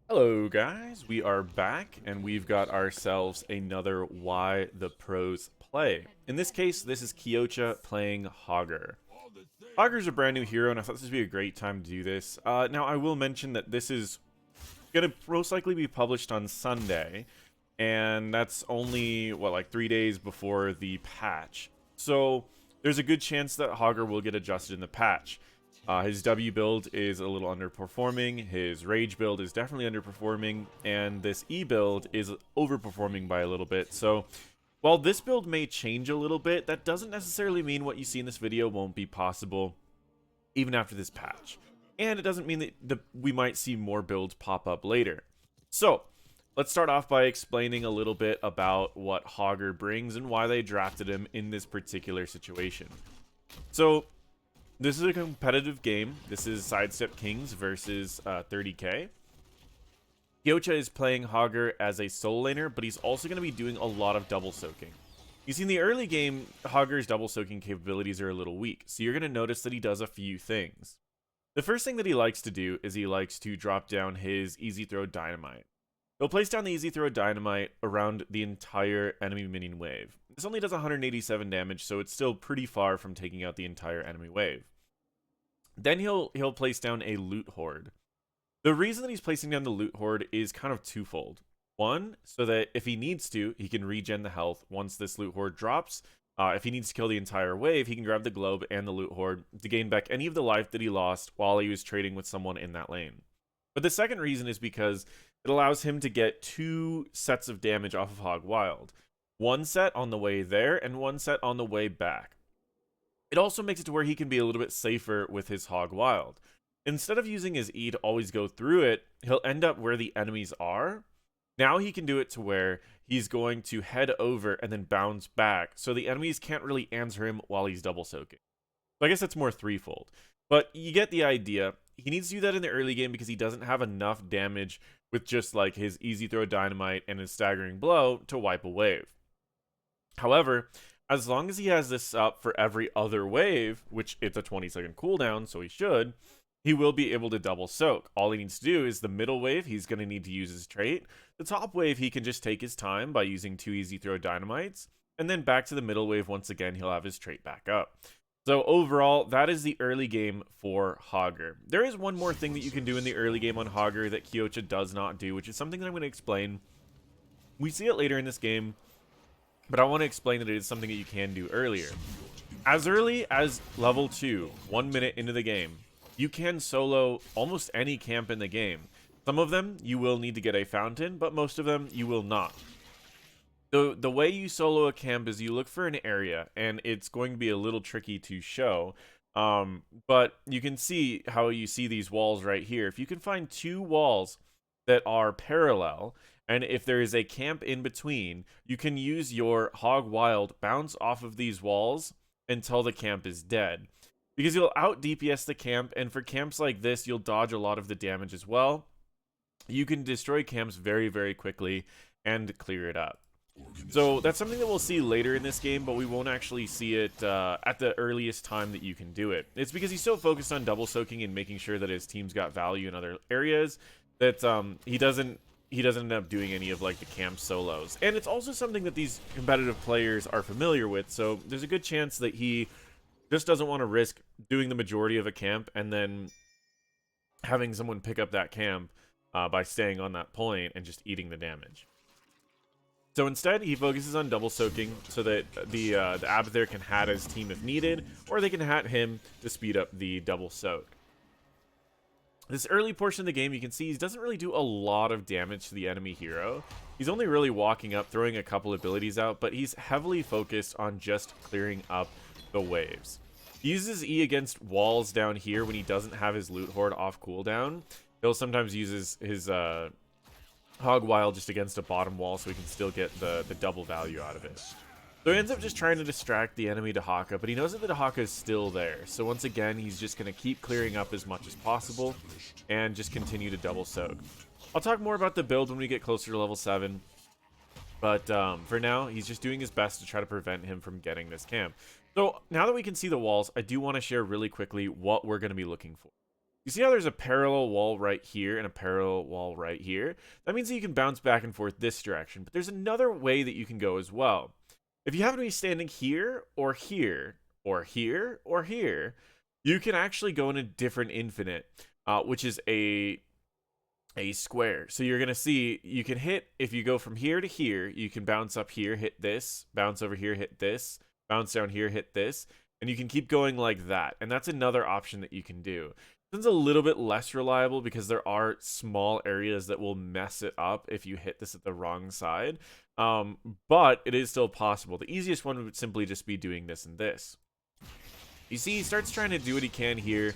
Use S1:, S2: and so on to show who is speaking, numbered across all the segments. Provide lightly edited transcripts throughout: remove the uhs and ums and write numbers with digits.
S1: Hello guys, we are back and we've got ourselves another Why the Pros Play. In this case, this is Kyocha playing Hogger. Hogger's a brand new hero and I thought this would be a great time to do this. Now I will mention that this is going to most likely be published on Sunday, and that's only, what, like 3 days before the patch. So there's a good chance that Hogger will get adjusted in the patch. His W build is a little underperforming, his Rage build is definitely underperforming, and this E build is overperforming by a little bit. So while this build may change a little bit, that doesn't necessarily mean what you see in this video won't be possible even after this patch. And it doesn't mean that we might see more builds pop up later. So let's start off by explaining a little bit about what Hogger brings and why they drafted him in this particular situation. So this is a competitive game. This is Sidestep Kings versus 30k. Kyocha is playing Hogger as a solo laner, but he's also going to be doing a lot of double soaking. You see, in the early game, Hogger's double soaking capabilities are a little weak, so you're going to notice that he does a few things. The first thing that he likes to do is he likes to drop down his Easy Throw Dynamite. He'll place down the Easy Throw Dynamite around the entire enemy minion wave. This only does 187 damage, so it's still pretty far from taking out the entire enemy wave. Then he'll place down a Loot Horde. The reason that he's placing down the Loot Horde is kind of twofold. One, so that if he needs to, he can regen the health once this Loot Horde drops. If he needs to kill the entire wave, he can grab the Globe and the Loot Horde to gain back any of the life that he lost while he was trading with someone in that lane. But the second reason is because it allows him to get 2 sets of damage off of Hog Wild. One set on the way there and one set on the way back. It also makes it to where he can be a little bit safer with his Hog Wild. Instead of using his E to always go through it, he'll end up where the enemies are. Now he can do it to where he's going to head over and then bounce back, so the enemies can't really answer him while he's double soaking. So I guess that's more threefold. But you get the idea. He needs to do that in the early game because he doesn't have enough damage with just like his Easy Throw Dynamite and his Staggering Blow to wipe a wave. However, as long as he has this up for every other wave, which it's a 20-second cooldown, so he will be able to double soak. All he needs to do is the middle wave, he's going to need to use his trait. The top wave, he can just take his time by using 2 Easy Throw Dynamites. And then back to the middle wave once again, he'll have his trait back up. So overall, that is the early game for Hogger. There is one more thing that you can do in the early game on Hogger that Kyocha does not do, which is something that I'm going to explain. We see it later in this game, but I want to explain that it is something that you can do earlier. As early as level 2, 1 minute into the game, you can solo almost any camp in the game. Some of them you will need to get a fountain, but most of them you will not. The way you solo a camp is you look for an area, and it's going to be a little tricky to show. But you can see how you see these walls right here. If you can find 2 walls that are parallel, and if there is a camp in between, you can use your Hog Wild, bounce off of these walls until the camp is dead. Because you'll out DPS the camp, and for camps like this, you'll dodge a lot of the damage as well. You can destroy camps very, very quickly and clear it up. So that's something that we'll see later in this game, but we won't actually see it at the earliest time that you can do it. It's because he's so focused on double soaking and making sure that his team's got value in other areas that he doesn't end up doing any of like the camp solos. And it's also something that these competitive players are familiar with, so there's a good chance that he just doesn't want to risk doing the majority of a camp and then having someone pick up that camp by staying on that point and just eating the damage. So instead, he focuses on double soaking so that the Abathur can hat his team if needed, or they can hat him to speed up the double soak. This early portion of the game, you can see he doesn't really do a lot of damage to the enemy hero. He's only really walking up, throwing a couple abilities out, but he's heavily focused on just clearing up the waves. He uses E against walls down here when he doesn't have his Loot Horde off cooldown. He'll sometimes use his Hog Wild just against a bottom wall so he can still get the double value out of it. So he ends up just trying to distract the enemy Dahaka, but he knows that the Dahaka is still there. So once again, he's just going to keep clearing up as much as possible and just continue to double soak. I'll talk more about the build when we get closer to level 7. But for now, he's just doing his best to try to prevent him from getting this camp. So now that we can see the walls, I do want to share really quickly what we're going to be looking for. You see how there's a parallel wall right here and a parallel wall right here? That means that you can bounce back and forth this direction, but there's another way that you can go as well. If you happen to be standing here, or here, or here, or here, you can actually go in a different infinite, which is a square. So you're going to see you can hit, if you go from here to here, you can bounce up here, hit this, bounce over here, hit this, bounce down here, hit this, and you can keep going like that. And that's another option that you can do. This is a little bit less reliable because there are small areas that will mess it up if you hit this at the wrong side. But it is still possible. The easiest one would simply just be doing this and this. You see, he starts trying to do what he can here.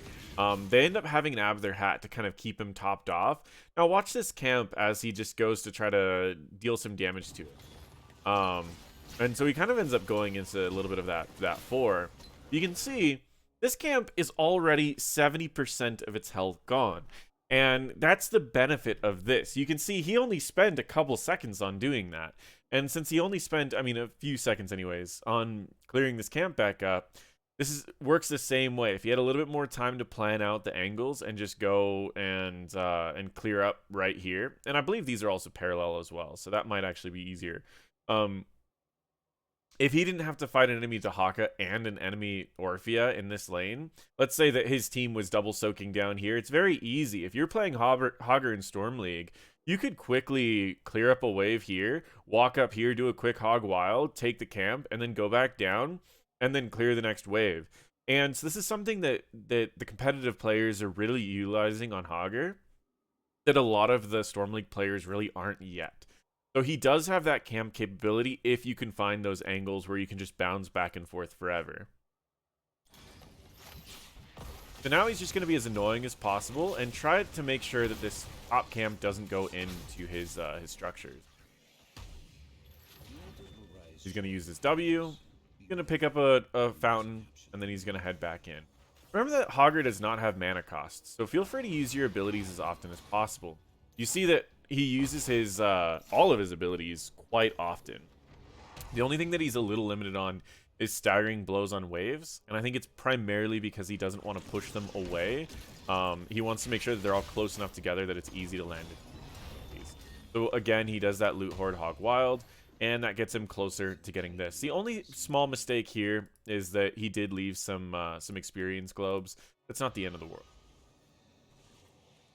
S1: They end up having an Abathur hat to kind of keep him topped off. Now watch this camp as he just goes to try to deal some damage to it. And so he kind of ends up going into a little bit of that 4. You can see this camp is already 70% of its health gone. And that's the benefit of this. You can see he only spent a couple seconds on doing that. And since he only spent, I mean, a few seconds anyways, on clearing this camp back up, works the same way. If you had a little bit more time to plan out the angles and just go and clear up right here, and I believe these are also parallel as well, so that might actually be easier. If he didn't have to fight an enemy Dahaka and an enemy Orphea in this lane, let's say that his team was double soaking down here, it's very easy. If you're playing Hogger in Storm League, you could quickly clear up a wave here, walk up here, do a quick Hog Wild, take the camp, and then go back down, and then clear the next wave. And so this is something that the competitive players are really utilizing on Hogger that a lot of the Storm League players really aren't yet. So he does have that camp capability if you can find those angles where you can just bounce back and forth forever. So now he's just going to be as annoying as possible and try to make sure that this top camp doesn't go into his structures. He's going to use this W. He's going to pick up a fountain, and then he's going to head back in. Remember that Hogger does not have mana costs, so feel free to use your abilities as often as possible. You see that he uses his all of his abilities quite often. The only thing that he's a little limited on is staggering blows on waves, and I think it's primarily because he doesn't want to push them away. He wants to make sure that they're all close enough together that it's easy to land it. So again, he does that Loot Horde Hog Wild, and that gets him closer to getting this. The only small mistake here is that he did leave some experience globes. That's not the end of the world.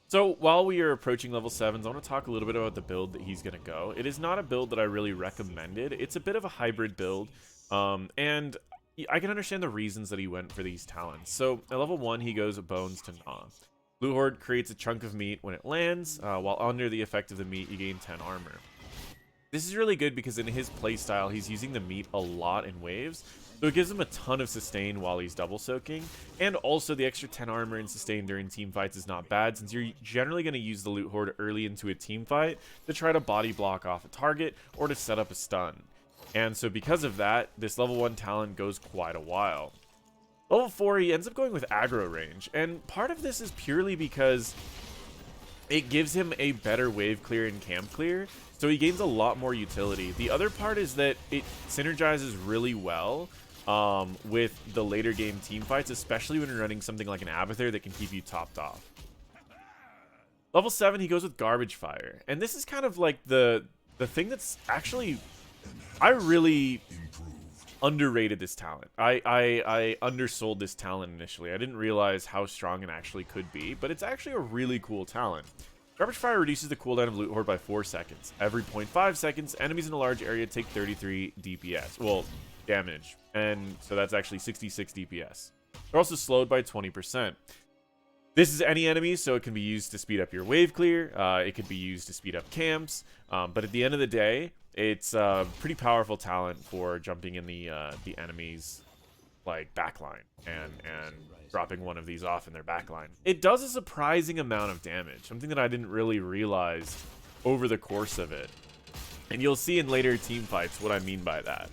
S1: So while we are approaching level 7s, I want to talk a little bit about the build that he's going to go. It is not a build that I really recommended. It's a bit of a hybrid build, and I can understand the reasons that he went for these talents. So at level 1, he goes Bones to Gnaw. Blue Horde creates a chunk of meat when it lands, while under the effect of the meat, you gain 10 armor. This is really good because in his playstyle, he's using the meat a lot in waves, so it gives him a ton of sustain while he's double soaking, and also the extra 10 armor and sustain during team fights is not bad, since you're generally going to use the Loot Horde early into a team fight to try to body block off a target or to set up a stun. And so because of that, this level 1 talent goes quite a while. Level 4, he ends up going with aggro range, and part of this is purely because it gives him a better wave clear and camp clear, so he gains a lot more utility. The other part is that it synergizes really well with the later game team fights, especially when you're running something like an Abathur that can keep you topped off. Level 7, he goes with Garbage Fire, and this is kind of like the thing that's actually, I really underrated this talent. I undersold this talent initially. I didn't realize how strong it actually could be, but it's actually a really cool talent. Garbage Fire reduces the cooldown of Loot Horde by 4 seconds. Every 0.5 seconds, enemies in a large area take 33 DPS. Well, damage. And so that's actually 66 DPS. They're also slowed by 20%. This is any enemy, so it can be used to speed up your wave clear. It could be used to speed up camps. But at the end of the day, it's a pretty powerful talent for jumping in the enemy's like backline and dropping one of these off in their backline. It does a surprising amount of damage, something that I didn't really realize over the course of it. And you'll see in later team fights what I mean by that.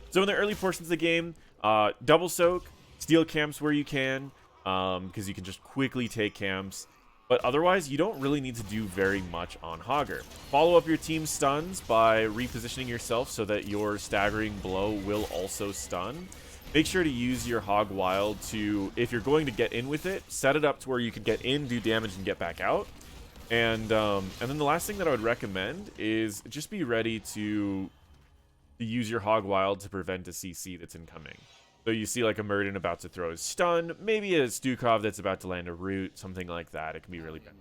S1: So in the early portions of the game, double soak, steal camps where you can, because you can just quickly take camps. But otherwise, you don't really need to do very much on Hogger. Follow up your team stuns by repositioning yourself so that your staggering blow will also stun. make sure to use your Hog Wild to, if you're going to get in with it, set it up to where you can get in, do damage, and get back out. And then the last thing that I would recommend is just be ready to use your Hog Wild to prevent a CC that's incoming. So you see like a Murden about to throw his stun, maybe a Stukov that's about to land a root, something like that. It can be really bad.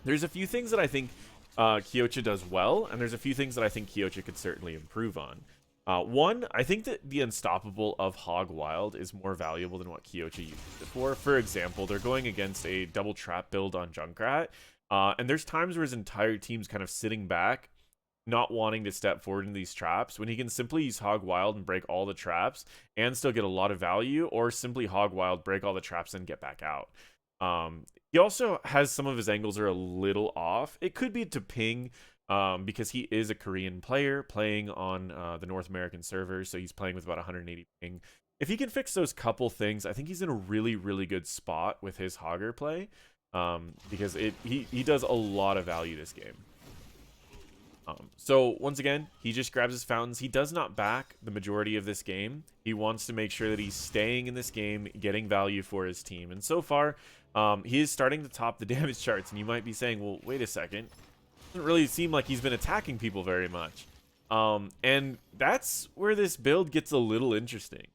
S1: There's a few things that I think Kyocha does well, and there's a few things that I think Kyocha could certainly improve on. One, I think that the Unstoppable of Hog Wild is more valuable than what Kyocha used it for. For example, they're going against a double trap build on Junkrat, and there's times where his entire team's kind of sitting back, not wanting to step forward in these traps, when he can simply use Hog Wild and break all the traps and still get a lot of value, or simply Hog Wild, break all the traps and get back out. He also has some of his angles are a little off. It could be to ping, because he is a Korean player playing on the North American server, so he's playing with about 180 ping. If he can fix those couple things, I think he's in a really, really good spot with his Hogger play, because he does a lot of value this game. So once again, he just grabs his fountains. He does not back the majority of this game. He wants to make sure that he's staying in this game, getting value for his team. And so far, he is starting to top the damage charts. And you might be saying, well, wait a second. Doesn't really seem like he's been attacking people very much. And that's where this build gets a little interesting.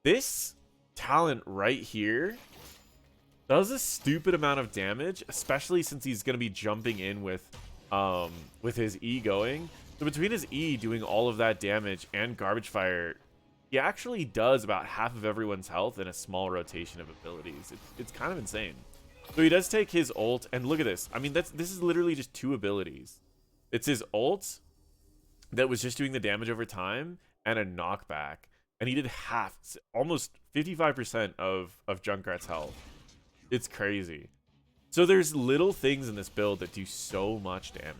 S1: This talent right here does a stupid amount of damage, especially since he's going to be jumping in with his E going. So between his E doing all of that damage and Garbage Fire, he actually does about half of everyone's health in a small rotation of abilities. It's kind of insane. So he does take his ult, and look at this. I mean, this is literally just 2 abilities. It's his ult that was just doing the damage over time, and a knockback. And he did half, almost 55% of Junkrat's health. It's crazy. So there's little things in this build that do so much damage.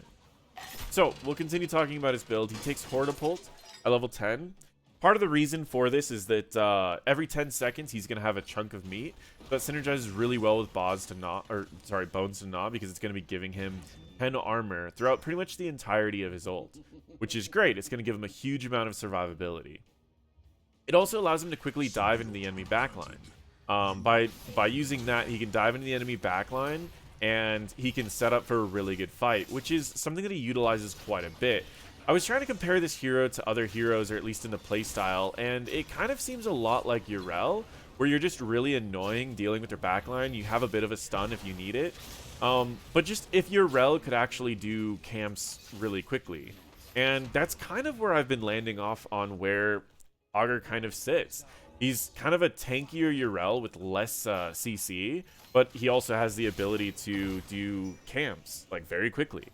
S1: So we'll continue talking about his build. He takes Hortipult at level 10. Part of the reason for this is that every 10 seconds he's going to have a chunk of meat. That synergizes really well with Bones to Gnaw, because it's going to be giving him 10 armor throughout pretty much the entirety of his ult, which is great. It's going to give him a huge amount of survivability. It also allows him to quickly dive into the enemy backline. By using that, he can dive into the enemy backline, and he can set up for a really good fight, which is something that he utilizes quite a bit. I was trying to compare this hero to other heroes, or at least in the playstyle, and it kind of seems a lot like Yrel, where you're just really annoying dealing with their backline. You have a bit of a stun if you need it, but just if Yrel could actually do camps really quickly. And that's kind of where I've been landing off on where Hogger kind of sits. He's kind of a tankier Yrel with less CC, but he also has the ability to do camps like very quickly.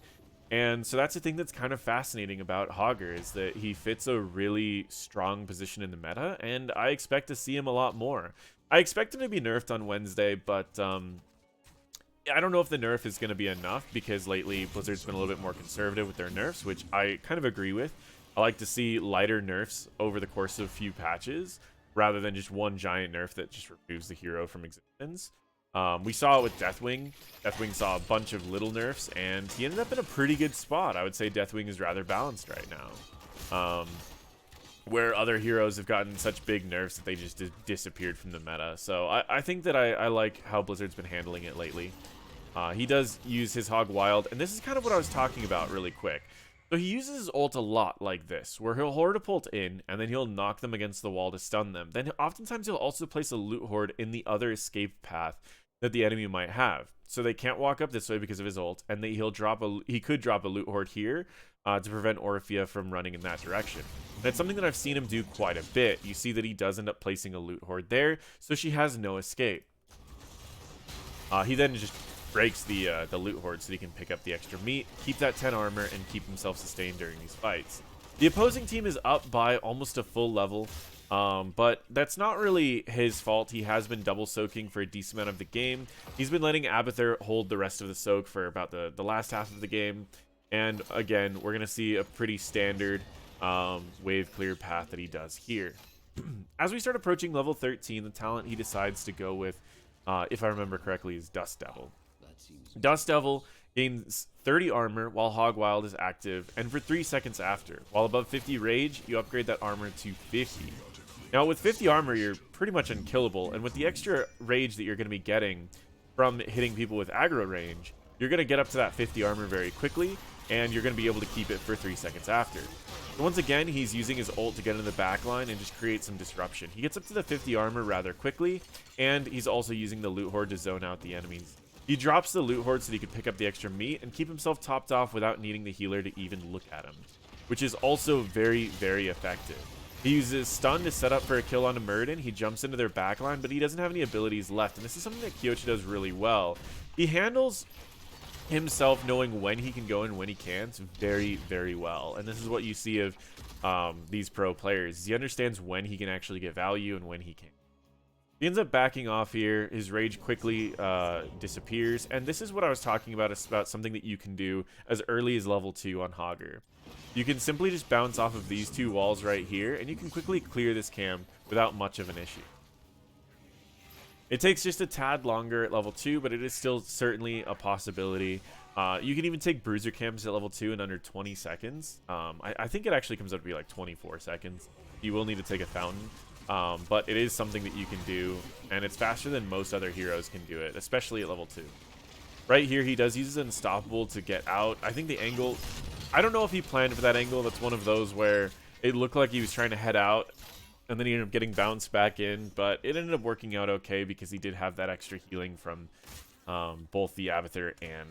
S1: And so that's the thing that's kind of fascinating about Hogger, is that he fits a really strong position in the meta, and I expect to see him a lot more. I expect him to be nerfed on Wednesday, but I don't know if the nerf is going to be enough, because lately Blizzard's been a little bit more conservative with their nerfs, which I kind of agree with. I like to see lighter nerfs over the course of a few patches, rather than just one giant nerf that just removes the hero from existence. We saw it with Deathwing. Deathwing saw a bunch of little nerfs, and he ended up in a pretty good spot. I would say Deathwing is rather balanced right now. Where other heroes have gotten such big nerfs that they just disappeared from the meta. So I think that I like how Blizzard's been handling it lately. He does use his Hog Wild, and this is kind of what I was talking about really quick. So he uses his ult a lot like this, where he'll Hortipult in, and then he'll knock them against the wall to stun them. Then oftentimes he'll also place a loot horde in the other escape path that the enemy might have. So they can't walk up this way because of his ult, and he could drop a loot horde here to prevent Orphea from running in that direction. And it's something that I've seen him do quite a bit. You see that he does end up placing a loot horde there, so she has no escape. He then just breaks the loot horde so he can pick up the extra meat, keep that 10 armor, and keep himself sustained during these fights. The opposing team is up by almost a full level, but that's not really his fault. He has been double soaking for a decent amount of the game. He's been letting Abathur hold the rest of the soak for about the last half of the game, and again, we're going to see a pretty standard wave clear path that he does here. As we start approaching level 13, the talent he decides to go with, if I remember correctly, is Dust Devil. Dust Devil gains 30 armor while Hog Wild is active, and for 3 seconds after. While above 50 rage, you upgrade that armor to 50. Now, with 50 armor, you're pretty much unkillable, and with the extra rage that you're going to be getting from hitting people with aggro range, you're going to get up to that 50 armor very quickly, and you're going to be able to keep it for 3 seconds after. So once again, he's using his ult to get in the backline and just create some disruption. He gets up to the 50 armor rather quickly, and he's also using the loot horde to zone out the enemies. He drops the loot horde so that he can pick up the extra meat and keep himself topped off without needing the healer to even look at him, which is also very, very effective. He uses stun to set up for a kill on a Muradin. He jumps into their backline, but he doesn't have any abilities left, and this is something that Kyocha does really well. He handles himself knowing when he can go and when he can't very, very well, and this is what you see of these pro players. He understands when he can actually get value and when he can't. He ends up backing off here. His rage quickly disappears, and this is what I was talking about. It's about something that you can do as early as level 2 on Hogger. You can simply just bounce off of these 2 walls right here, and you can quickly clear this camp without much of an issue. It takes just a tad longer at level 2, but it is still certainly a possibility. You can even take bruiser camps at level 2 in under 20 seconds. I think it actually comes out to be like 24 seconds. You will need to take a fountain, but it is something that you can do, and it's faster than most other heroes can do it, especially at level 2. Right here, he does use his Unstoppable to get out. I think the angle, I don't know if he planned for that angle. That's one of those where it looked like he was trying to head out, and then he ended up getting bounced back in, but it ended up working out okay because he did have that extra healing from both the Abathur and...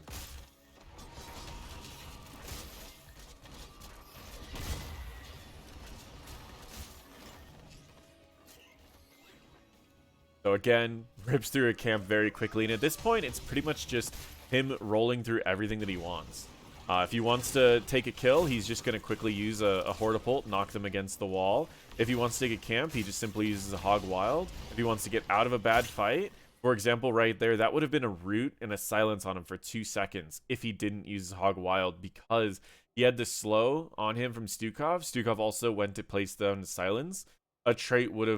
S1: So again, rips through a camp very quickly, and at this point, it's pretty much just him rolling through everything that he wants. If he wants to take a kill, he's just going to quickly use a Hortapult, knock them against the wall. If he wants to take a camp, he just simply uses a Hog Wild. If he wants to get out of a bad fight, for example, right there, that would have been a root and a silence on him for 2 seconds if he didn't use his Hog Wild, because he had the slow on him from Stukov. Stukov also went to place down silence. A trait would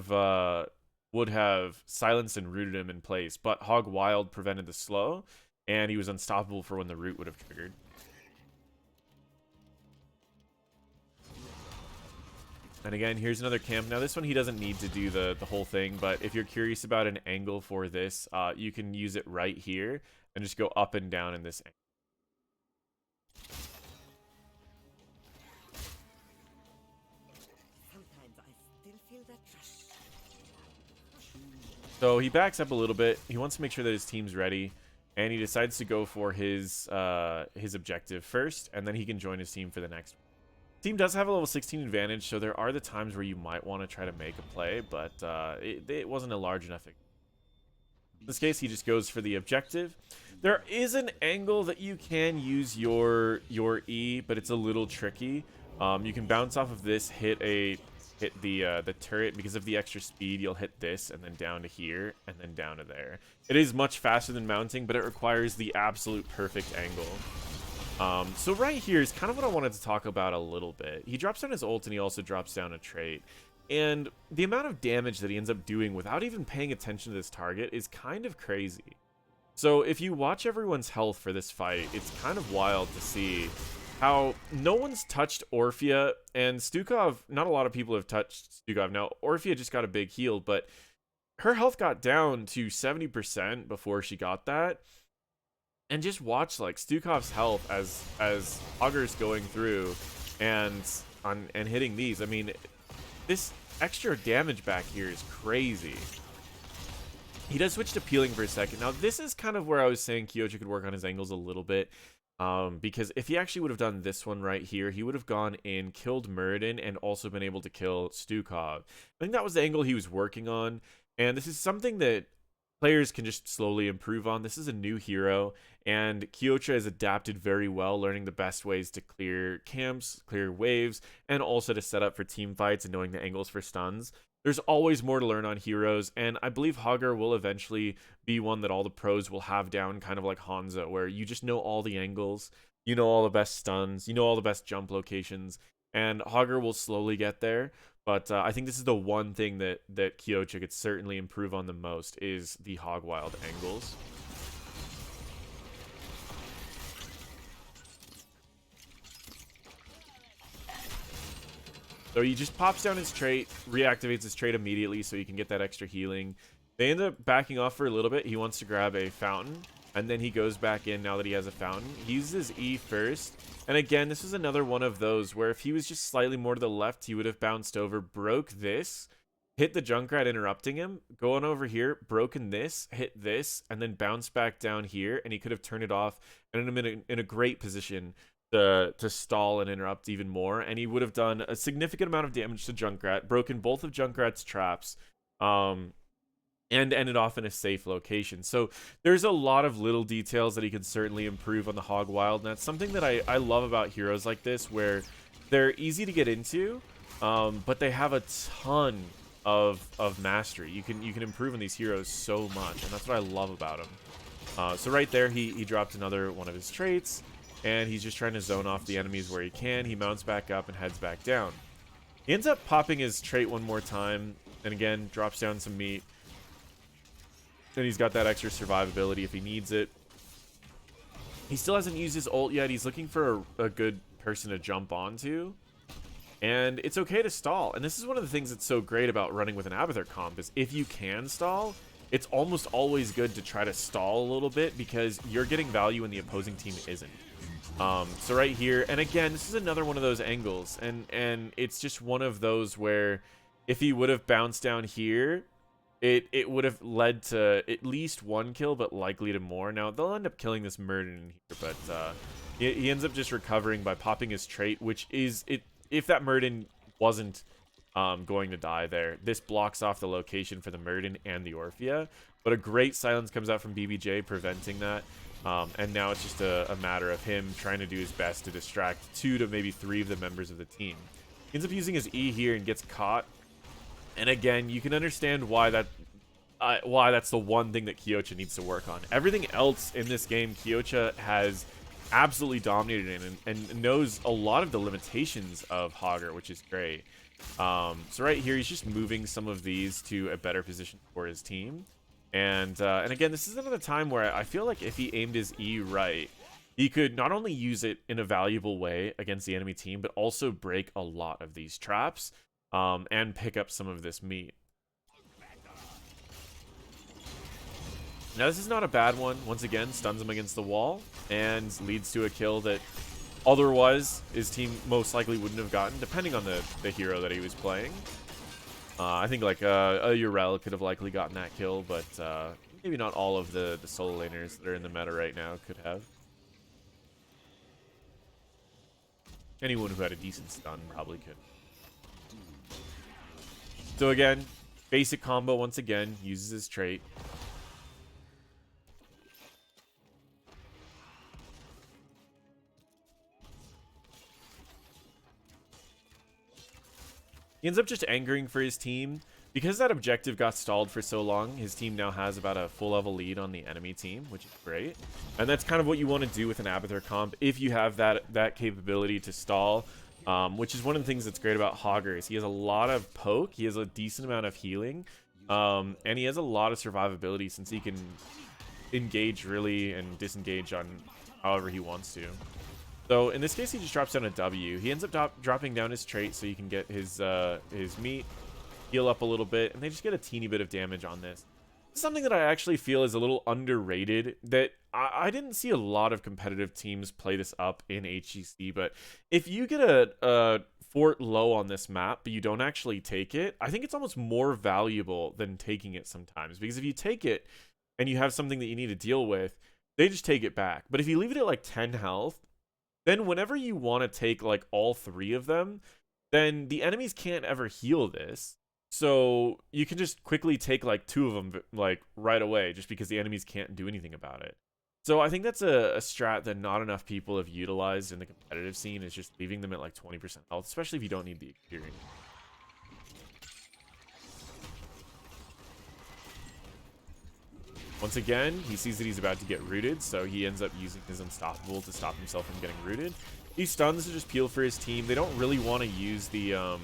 S1: have silenced and rooted him in place, but Hog Wild prevented the slow, and he was unstoppable for when the root would have triggered. And again, here's another camp. Now, this one he doesn't need to do the whole thing, but if you're curious about an angle for this, you can use it right here and just go up and down in this angle. So he backs up a little bit. He wants to make sure that his team's ready, and he decides to go for his objective first, and then he can join his team for the next one. Team does have a level 16 advantage, so there are the times where you might want to try to make a play, but it wasn't a large enough. In this case, he just goes for the objective. There is an angle that you can use your E, but it's a little tricky. You can bounce off of this, hit the turret. Because of the extra speed, you'll hit this and then down to here and then down to there. It is much faster than mounting, but it requires the absolute perfect angle. So right here is kind of what I wanted to talk about a little bit. He drops down his ult, and he also drops down a trait. And the amount of damage that he ends up doing without even paying attention to this target is kind of crazy. So if you watch everyone's health for this fight, it's kind of wild to see how no one's touched Orphea, and Stukov, not a lot of people have touched Stukov. Now, Orphea just got a big heal, but her health got down to 70% before she got that. And just watch like Stukov's health as Hogger's going through and hitting these. I mean, this extra damage back here is crazy. He does switch to peeling for a second. Now, this is kind of where I was saying Kyocha could work on his angles a little bit. Because if he actually would have done this one right here, he would have gone in, killed Muradin, and also been able to kill Stukov. I think that was the angle he was working on. And this is something that players can just slowly improve on. This is a new hero, and Kyocha has adapted very well, learning the best ways to clear camps, clear waves, and also to set up for team fights and knowing the angles for stuns. There's always more to learn on heroes, and I believe Hogger will eventually be one that all the pros will have down, kind of like Hanzo, where you just know all the angles, you know all the best stuns, you know all the best jump locations, and Hogger will slowly get there. But I think this is the one thing that Kyocha could certainly improve on the most, is the Hog Wild angles. So he just pops down his trait, reactivates his trait immediately so he can get that extra healing. They end up backing off for a little bit. He wants to grab a fountain, and then he goes back in now that he has a fountain. He uses E first. And again, this is another one of those where if he was just slightly more to the left, he would have bounced over, broke this, hit the Junkrat interrupting him, going over here, broken this, hit this, and then bounce back down here, and he could have turned it off and in a great position to stall and interrupt even more, and he would have done a significant amount of damage to Junkrat, broken both of Junkrat's traps, and ended off in a safe location. So there's a lot of little details that he can certainly improve on the Hog Wild, and that's something that I love about heroes like this, where they're easy to get into, but they have a ton of mastery. You can improve on these heroes so much, and that's what I love about him. So right there, he dropped another one of his traits, and he's just trying to zone off the enemies where he can. He mounts back up and heads back down. He ends up popping his trait one more time, and again, drops down some meat. And he's got that extra survivability if he needs it. He still hasn't used his ult yet. He's looking for a good person to jump onto. And it's okay to stall. And this is one of the things that's so great about running with an Abathur comp, is if you can stall, it's almost always good to try to stall a little bit, because you're getting value when the opposing team isn't. So right here, and again, this is another one of those angles, and it's just one of those where if he would have bounced down here, it would have led to at least one kill, but likely to more. Now they'll end up killing this Murden in here, but he ends up just recovering by popping his trait, which is it. If that Murden wasn't going to die there, this blocks off the location for the Murden and the Orphea, but a great silence comes out from BBJ preventing that. And now it's just a matter of him trying to do his best to distract 2 to maybe 3 of the members of the team. He ends up using his E here and gets caught. And again, you can understand why that's the one thing that Kyocha needs to work on. Everything else in this game, Kyocha has absolutely dominated in and knows a lot of the limitations of Hogger, which is great. So right here, he's just moving some of these to a better position for his team. And again, this is another time where I feel like if he aimed his E right, he could not only use it in a valuable way against the enemy team, but also break a lot of these traps and pick up some of this meat. Now, this is not a bad one. Once again, stuns him against the wall and leads to a kill that otherwise his team most likely wouldn't have gotten, depending on the hero that he was playing. I think like a Urel could have likely gotten that kill, but maybe not all of the solo laners that are in the meta right now could have. Anyone who had a decent stun probably could. So again, basic combo once again, uses his trait. He ends up just angering for his team. Because that objective got stalled for so long, his team now has about a full level lead on the enemy team, which is great. And that's kind of what you want to do with an Abathur comp if you have that capability to stall, which is one of the things that's great about Hogger. Is he has a lot of poke, he has a decent amount of healing, and he has a lot of survivability since he can engage really and disengage on however he wants to. So in this case, he just drops down a W. He ends up dropping down his trait so he can get his meat, heal up a little bit, and they just get a teeny bit of damage on this. Something that I actually feel is a little underrated, that I didn't see a lot of competitive teams play this up in HGC, but if you get a fort low on this map, but you don't actually take it, I think it's almost more valuable than taking it sometimes, because if you take it and you have something that you need to deal with, they just take it back. But if you leave it at like 10 health, then whenever you want to take like all 3 of them, then the enemies can't ever heal this. So you can just quickly take like 2 of them like right away, just because the enemies can't do anything about it. So I think that's a strat that not enough people have utilized in the competitive scene, is just leaving them at like 20% health, especially if you don't need the experience. Once again, he sees that he's about to get rooted, so he ends up using his Unstoppable to stop himself from getting rooted. He stuns to just peel for his team. They don't really want to use the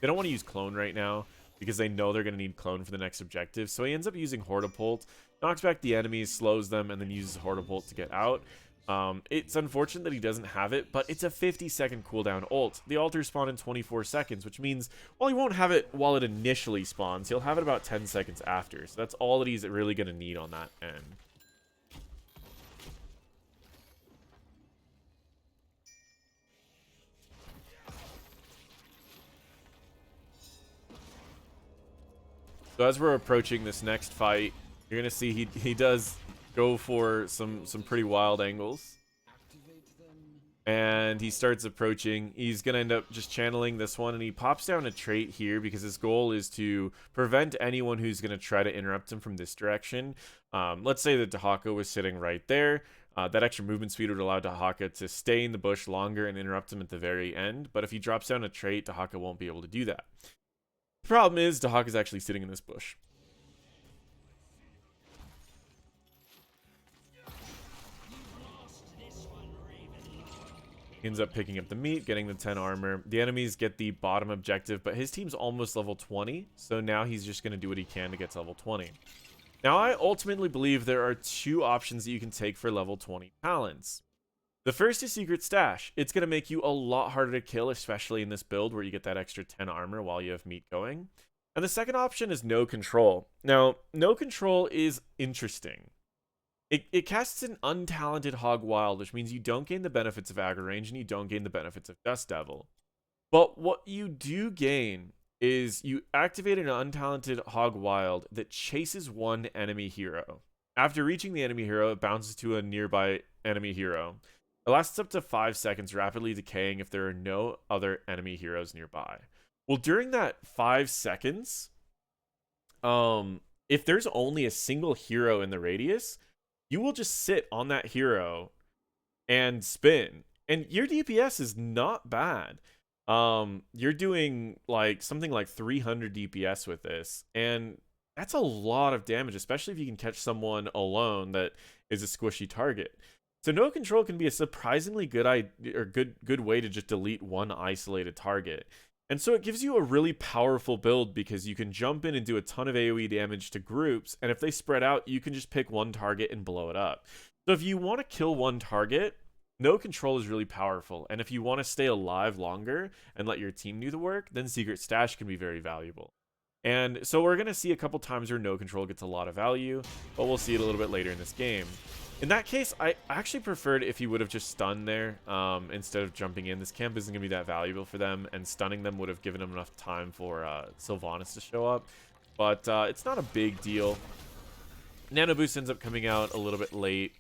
S1: they don't want to use Clone right now, because they know they're going to need Clone for the next objective. So he ends up using Hortapult, knocks back the enemies, slows them, and then uses Hortapult to get out. It's unfortunate that he doesn't have it, but it's a 50-second cooldown ult. The altars spawn in 24 seconds, which means, well, he won't have it while it initially spawns. He'll have it about 10 seconds after. So that's all that he's really going to need on that end. So as we're approaching this next fight, you're going to see he does go for some pretty wild angles. And he starts approaching. He's going to end up just channeling this one, and he pops down a trait here because his goal is to prevent anyone who's going to try to interrupt him from this direction. Let's say that Dahaka was sitting right there. That extra movement speed would allow Dahaka to stay in the bush longer and interrupt him at the very end. But if he drops down a trait, Dahaka won't be able to do that. The problem is Dahaka is actually sitting in this bush. He ends up picking up the meat, getting the 10 armor. The enemies get the bottom objective, but his team's almost level 20, so now he's just going to do what he can to get to level 20. Now, I ultimately believe there are two options that you can take for level 20 talents. The first is Secret Stash. It's going to make you a lot harder to kill, especially in this build where you get that extra 10 armor while you have meat going. And the second option is No Control. Now, No Control is interesting. It casts an untalented Hog Wild, which means you don't gain the benefits of aggro range and you don't gain the benefits of Dust Devil. But what you do gain is you activate an untalented Hog Wild that chases one enemy hero. After reaching the enemy hero, it bounces to a nearby enemy hero. It lasts up to 5 seconds, rapidly decaying if there are no other enemy heroes nearby. Well, during that 5 seconds, if there's only a single hero in the radius, you will just sit on that hero and spin. And your DPS is not bad. You're doing like something like 300 DPS with this. And that's a lot of damage, especially if you can catch someone alone that is a squishy target. So No Control can be a surprisingly good way to just delete one isolated target. And so it gives you a really powerful build because you can jump in and do a ton of AoE damage to groups, and if they spread out, you can just pick one target and blow it up. So if you want to kill one target, No Control is really powerful, and if you want to stay alive longer and let your team do the work, then Secret Stash can be very valuable. And so we're going to see a couple times where No Control gets a lot of value, but we'll see it a little bit later in this game. In that case, I actually preferred if he would have just stunned there instead of jumping in. This camp isn't going to be that valuable for them, and stunning them would have given them enough time for Sylvanas to show up. But it's not a big deal. Nano Boost ends up coming out a little bit late,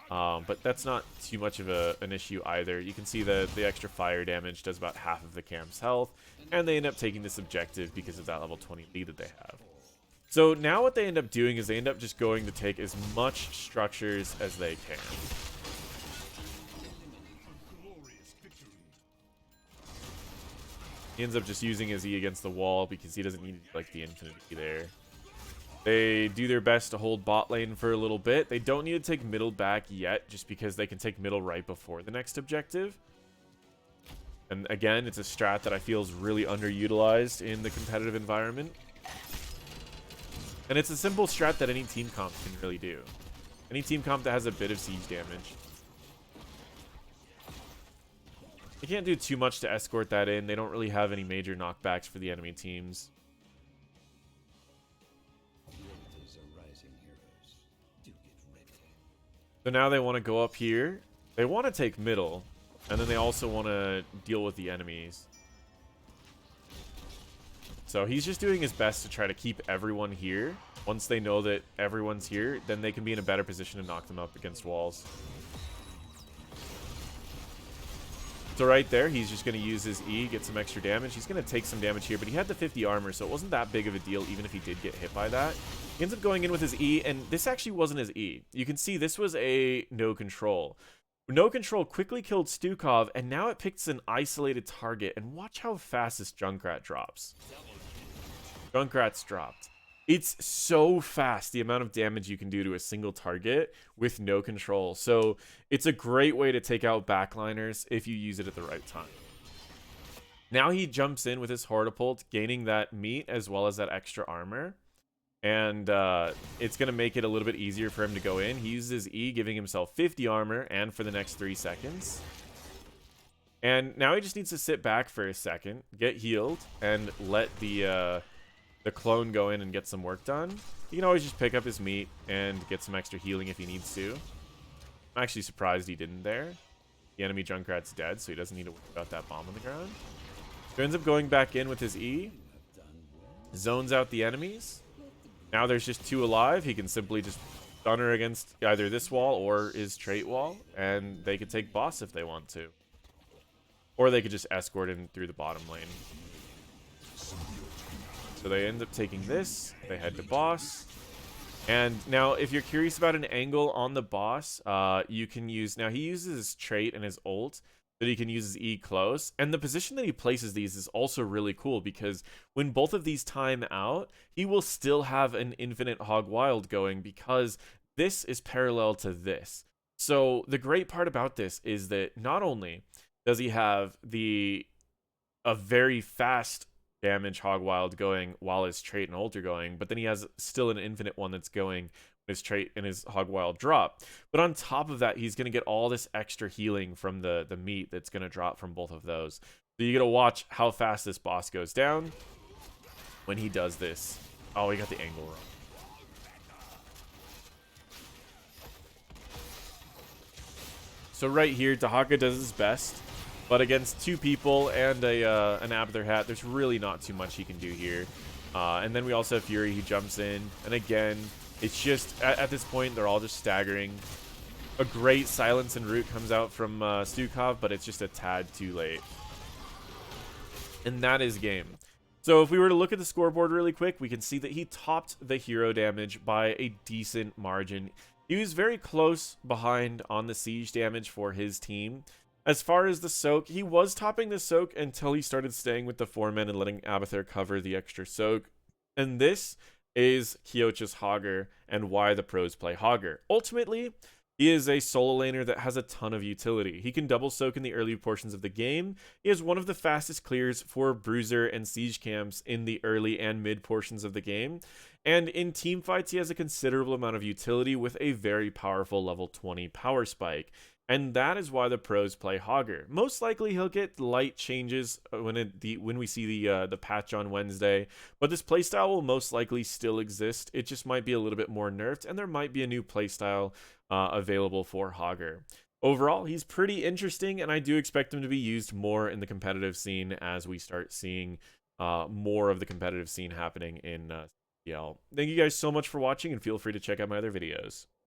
S1: but that's not too much of an issue either. You can see that the extra fire damage does about half of the camp's health, and they end up taking this objective because of that level 20 lead that they have. So now what they end up doing is they end up just going to take as much structures as they can. He ends up just using his E against the wall because he doesn't need like the infinity there. They do their best to hold bot lane for a little bit. They don't need to take middle back yet just because they can take middle right before the next objective. And again, it's a strat that I feel is really underutilized in the competitive environment. And it's a simple strat that any team comp can really do. Any team comp that has a bit of siege damage. They can't do too much to escort that in. They don't really have any major knockbacks for the enemy teams. So now they want to go up here. They want to take middle. And then they also want to deal with the enemies. So he's just doing his best to try to keep everyone here. Once they know that everyone's here, then they can be in a better position to knock them up against walls. So right there, he's just going to use his E, get some extra damage. He's going to take some damage here, but he had the 50 armor, so it wasn't that big of a deal, even if he did get hit by that. He ends up going in with his E, and this actually wasn't his E. You can see this was a No Control. No Control quickly killed Stukov, and now it picks an isolated target. And watch how fast this Junkrat drops. Junkrat's dropped. It's so fast, the amount of damage you can do to a single target with No Control. So it's a great way to take out backliners if you use it at the right time. Now he jumps in with his Hortipult, gaining that meat as well as that extra armor. and it's going to make it a little bit easier for him to go in. He uses E, giving himself 50 armor, and for the next 3 seconds. And now he just needs to sit back for a second, get healed, and let the clone go in and get some work done. He can always just pick up his meat and get some extra healing if he needs to. I'm actually surprised he didn't there. The enemy Junkrat's dead, so he doesn't need to worry about that bomb on the ground. So he ends up going back in with his E. Zones out the enemies. Now there's just 2 alive. He can simply just stun her against either this wall or his trait wall, and they could take boss if they want to. Or they could just escort him through the bottom lane. So they end up taking this. They head to boss. And now, if you're curious about an angle on the boss, you can use... Now, he uses his trait and his ult, that he can use his E close. And the position that he places these is also really cool, because when both of these time out, he will still have an infinite Hog Wild going, because this is parallel to this. So the great part about this is that not only does he have a very fast damage Hog Wild going while his trait and ult are going, but then he has still an infinite one that's going his trait and his Hog Wild drop. But on top of that, he's going to get all this extra healing from the meat that's going to drop from both of those. So you got to watch how fast this boss goes down when he does this. Oh, he got the angle wrong. So right here, Hogger does his best, but against 2 people and an Abathur hat, there's really not too much he can do here. And then we also have Fury, who jumps in. And again, it's just, at this point, they're all just staggering. A great silence and root comes out from Stukov, but it's just a tad too late. And that is game. So if we were to look at the scoreboard really quick, we can see that he topped the hero damage by a decent margin. He was very close behind on the siege damage for his team. As far as the soak, he was topping the soak until he started staying with the 4-men and letting Abathur cover the extra soak. And this is Kyocha's Hogger and why the pros play Hogger. Ultimately, he is a solo laner that has a ton of utility. He can double soak in the early portions of the game. He has one of the fastest clears for bruiser and siege camps in the early and mid portions of the game. And in team fights, he has a considerable amount of utility with a very powerful level 20 power spike. And that is why the pros play Hogger. Most likely he'll get light changes when we see the patch on Wednesday, but this playstyle will most likely still exist. It just might be a little bit more nerfed, and there might be a new playstyle available for Hogger. Overall, he's pretty interesting, and I do expect him to be used more in the competitive scene as we start seeing more of the competitive scene happening in CCL. Thank you guys so much for watching, and feel free to check out my other videos.